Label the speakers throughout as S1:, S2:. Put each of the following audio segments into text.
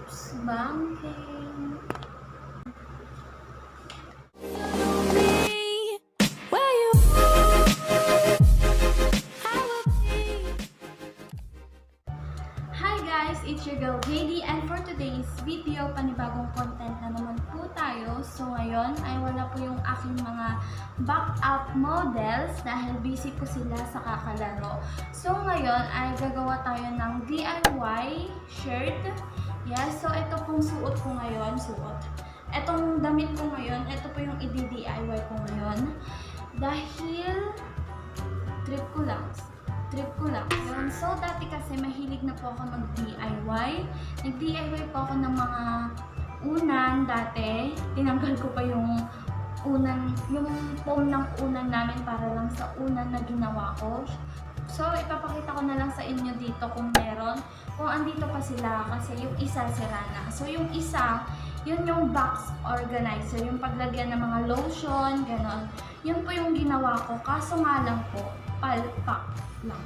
S1: banking. Hi guys, it's your girl JD, and for today's video, panibagong content na naman po tayo. So ngayon ay wala po yung aking mga back-up models dahil busy po sila sa kakalaro. So ngayon ay gagawa tayo ng DIY shirt. Yes, so ito pong suot ko ngayon. Etong damit ko ngayon, ito po yung i-DIY ko ngayon. Dahil trip ko lang. Yun. So, dati kasi mahilig na po ako mag-DIY. Nag-DIY po ako ng mga unan dati. Tinanggal ko pa yung unan, yung foam ng unan namin para lang sa unan na ginawa ko. So, ipapakita ko na lang sa inyo dito kung meron. Kung andito pa sila kasi yung isa sira na. So, yung isa, yun yung box organizer. Yung paglagyan ng mga lotion, ganon. Yun po yung ginawa ko. Kaso nga lang po, palpak lang.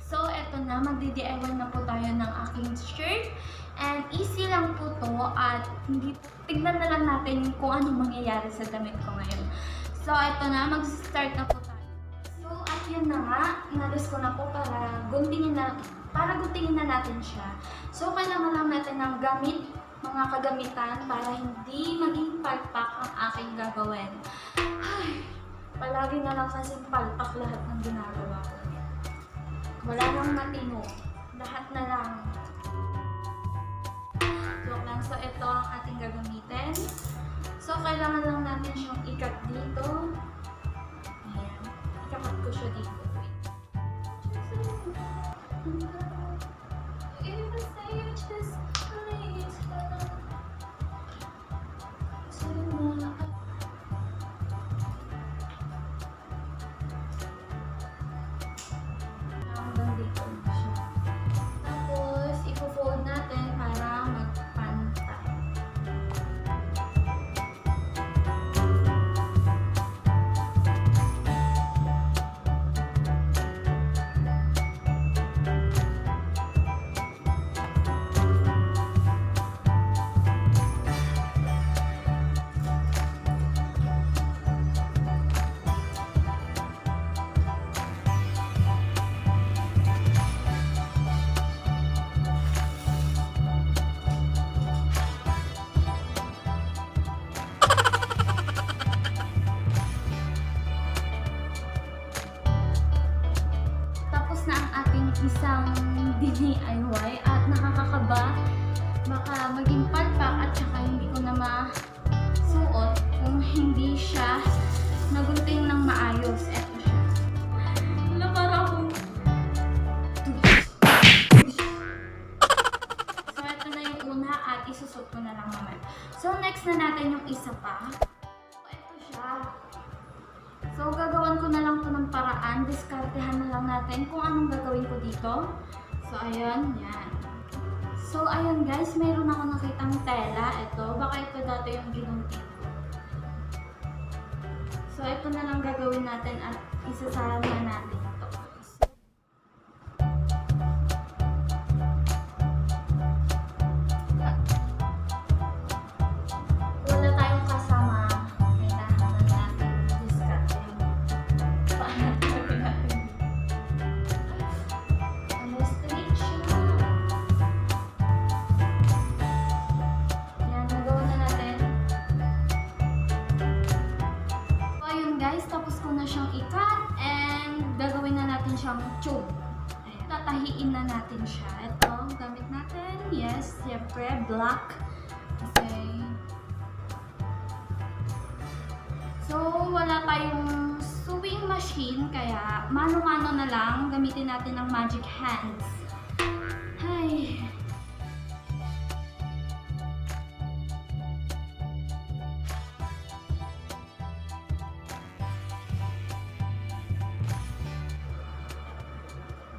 S1: So, eto na. Magdi-DIY na po tayo ng aking shirt. And easy lang po to. At tignan na lang natin kung anong mangyayari sa damit ko ngayon. So, eto na. Mag-start na po tayo. So, at yun na nga. Inalis ko na po para guntingin na natin siya. So, kailangan lang natin ng gamit, mga kagamitan para hindi maging palpak ang aking gagawin. Ay, palagi na lang kasing palpak lahat ng ginagawa ko. Wala nang matino. Lahat na lang. Joke lang. So, ito ang ating gagamitin. So, kailangan lang natin siyang ikat dito. Ayan. Ikakat ko siya dito. Tapos, ipo-fold natin para magpantay. Isang DIY at nakakakaba, baka maging palpak at saka hindi ko na masuot kung hindi siya nagunting ng maayos. Eto siya. Wala, para akong so eto na yung una at isusot ko na lang naman. So next na natin yung isa pa. So eto siya. So, gagawan ko na lang ito ng paraan. Diskartehan na lang natin kung anong gagawin ko dito. So, ayan. Yan. So, ayan guys. Mayroon ako nakitang tela. Ito. Baka ito dati yung ginunting ko. So, ito na lang gagawin natin at isasama natin ito. Tapos ko na siyang i-cut and gagawin na natin siyang tube. Ayan. Tatahiin na natin siya. Ito, gamit natin. Yes, siyempre, black. Kasi, so, wala tayong sewing machine, kaya mano-mano na lang. Gamitin natin ang magic hands. Ay.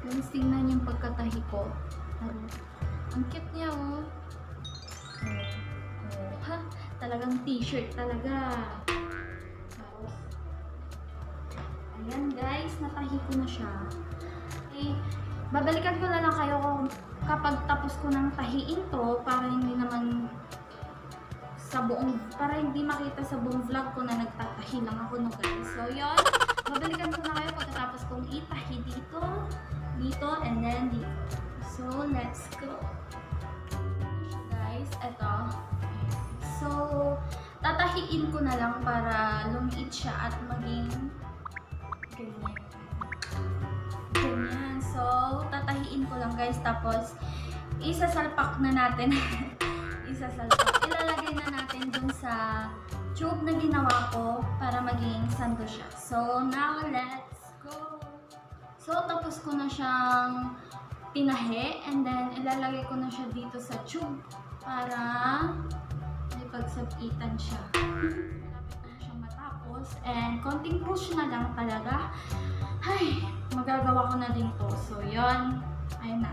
S1: Guys, tingnan yung pagkatahi ko. Ang cute niya, oh. Ha? Talagang t-shirt talaga. Ayan guys, natahi ko na siya. Okay, babalikan ko na lang kayo kung kapag tapos ko ng tahiin to, para hindi naman para hindi makita sa buong vlog ko na nagtatahi lang ako no guys. So yun, babalikan ko na kayo pagkatapos kong itahi dito, and then dito. So let's go. Guys, eto. So, tatahiin ko na lang para lumiit siya at maging ganyan. Ganyan. So, tatahiin ko lang guys, tapos isasalpak na natin. Ilalagay na natin dun sa tube na ginawa ko para maging sando siya. So, now let's go! So, tapos ko na siyang tinahi and then ilalagay ko na siya dito sa tube para may pagsabitan siya. Malapit na siyang matapos and konting push na lang talaga. Ay, magagawa ko na din to. So, yun. Ayun na.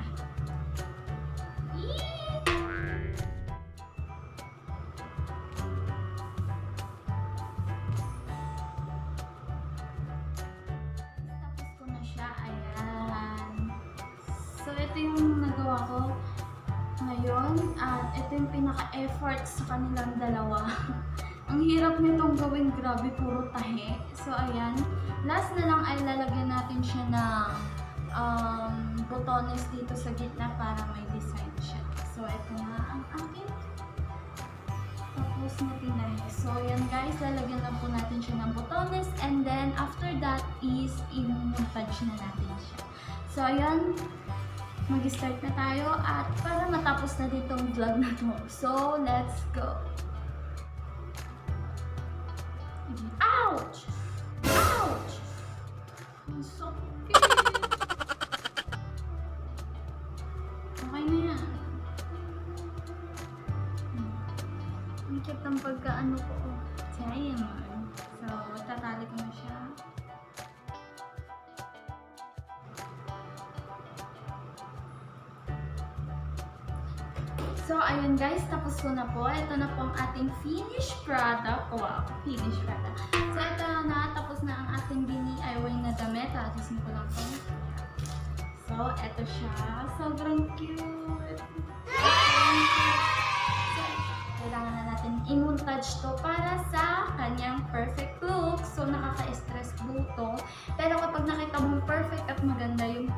S1: Ito yung nagawa ko ngayon at ito yung pinaka-effort sa kanilang dalawa. Ang hirap nitong gawin, grabe, puro tahi. So ayan, last na lang ay lalagyan natin siya ng botones dito sa gitna para may design siya. So ito na ang akin tapos na tinahi. So ayan guys, lalagyan lang po natin siya ng botones and then after that is i-montage na natin siya. So ayan, mag-start na tayo at para matapos na ditong vlog na to. So, let's go! Ouch! Ouch! Ang sakit! Okay na yan. Ang cute ang pagkaano ko. Diamond. So, tatali ko na siya. So, ayun guys, tapos ko na po. Ito na po ang ating finished product. Wow, finished product. So, ito na, tapos na ang ating D.I.Y na damit. Tatasin ko lang po. So, ito siya. Sobrang cute. So, kailangan na natin i-montage to para sa kanyang perfect look. So, nakaka-stress buto. Pero kapag nakita mo perfect at maganda yung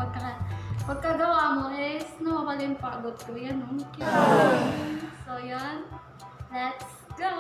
S1: pagkagawa mo is nawawala yung pagod ko. Yan, cute. So, yan. Let's go!